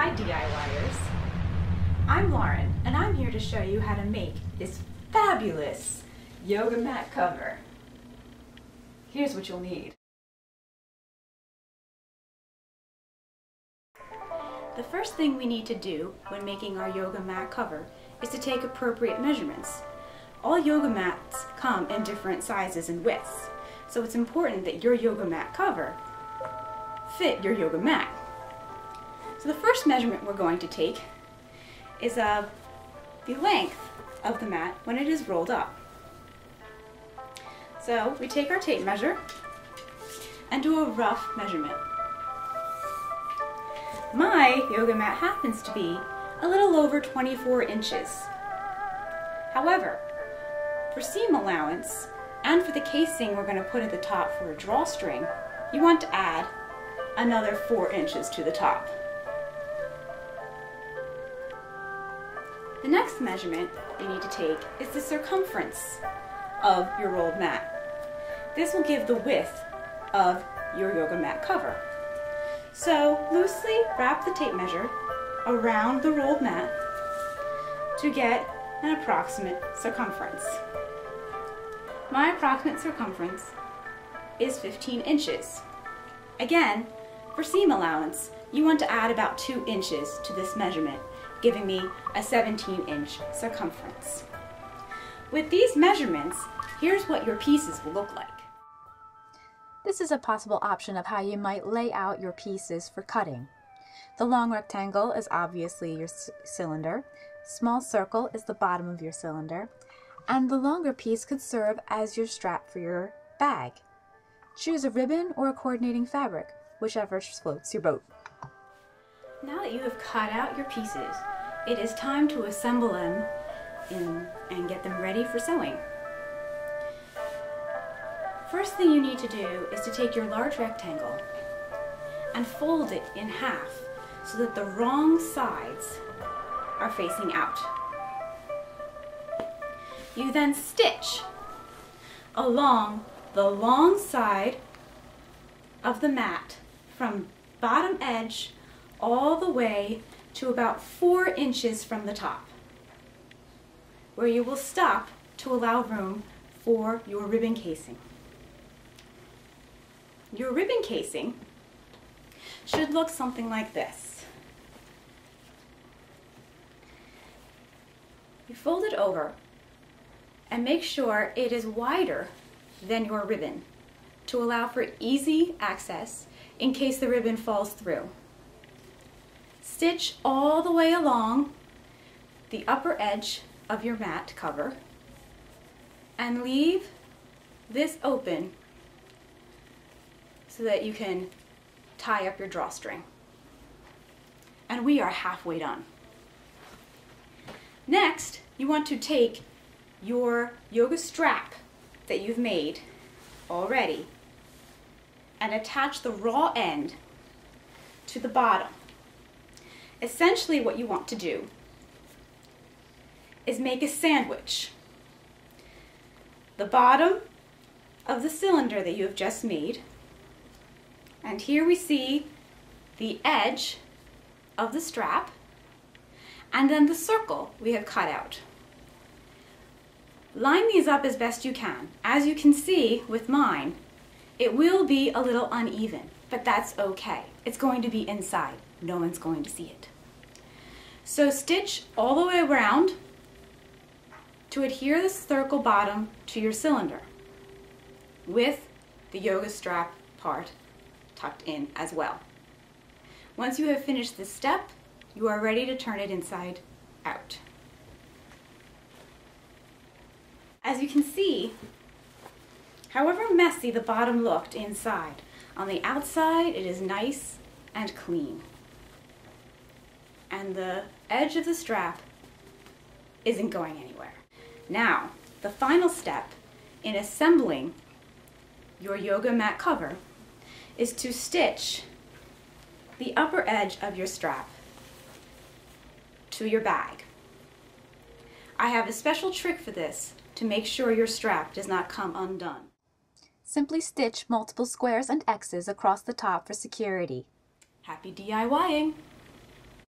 Hi DIYers, I'm Lauren and I'm here to show you how to make this fabulous yoga mat cover. Here's what you'll need. The first thing we need to do when making our yoga mat cover is to take appropriate measurements. All yoga mats come in different sizes and widths, so it's important that your yoga mat cover fit your yoga mat. So the first measurement we're going to take is the length of the mat when it is rolled up. So we take our tape measure and do a rough measurement. My yoga mat happens to be a little over 24 inches. However, for seam allowance and for the casing we're going to put at the top for a drawstring, you want to add another 4 inches to the top. The next measurement you need to take is the circumference of your rolled mat. This will give the width of your yoga mat cover. So loosely wrap the tape measure around the rolled mat to get an approximate circumference. My approximate circumference is 15 inches. Again, for seam allowance, you want to add about 2 inches to this measurement, giving me a 17-inch circumference. With these measurements, here's what your pieces will look like. This is a possible option of how you might lay out your pieces for cutting. The long rectangle is obviously your cylinder, small circle is the bottom of your cylinder, and the longer piece could serve as your strap for your bag. Choose a ribbon or a coordinating fabric, whichever floats your boat. Now that you have cut out your pieces, it is time to assemble them and get them ready for sewing. First thing you need to do is to take your large rectangle and fold it in half so that the wrong sides are facing out. You then stitch along the long side of the mat from bottom edge all the way to about 4 inches from the top, where you will stop to allow room for your ribbon casing. Your ribbon casing should look something like this. You fold it over and make sure it is wider than your ribbon to allow for easy access in case the ribbon falls through. Stitch all the way along the upper edge of your mat cover and leave this open so that you can tie up your drawstring. And we are halfway done. Next, you want to take your yoga strap that you've made already and attach the raw end to the bottom. Essentially what you want to do is make a sandwich. The bottom of the cylinder that you have just made, and here we see the edge of the strap, and then the circle we have cut out. Line these up as best you can. As you can see with mine, it will be a little uneven, but that's okay. It's going to be inside. No one's going to see it. So stitch all the way around to adhere the circle bottom to your cylinder with the yoga strap part tucked in as well. Once you have finished this step, you are ready to turn it inside out. As you can see, however messy the bottom looked inside, on the outside it is nice and clean. And the edge of the strap isn't going anywhere. Now, the final step in assembling your yoga mat cover is to stitch the upper edge of your strap to your bag. I have a special trick for this to make sure your strap does not come undone. Simply stitch multiple squares and X's across the top for security. Happy DIYing!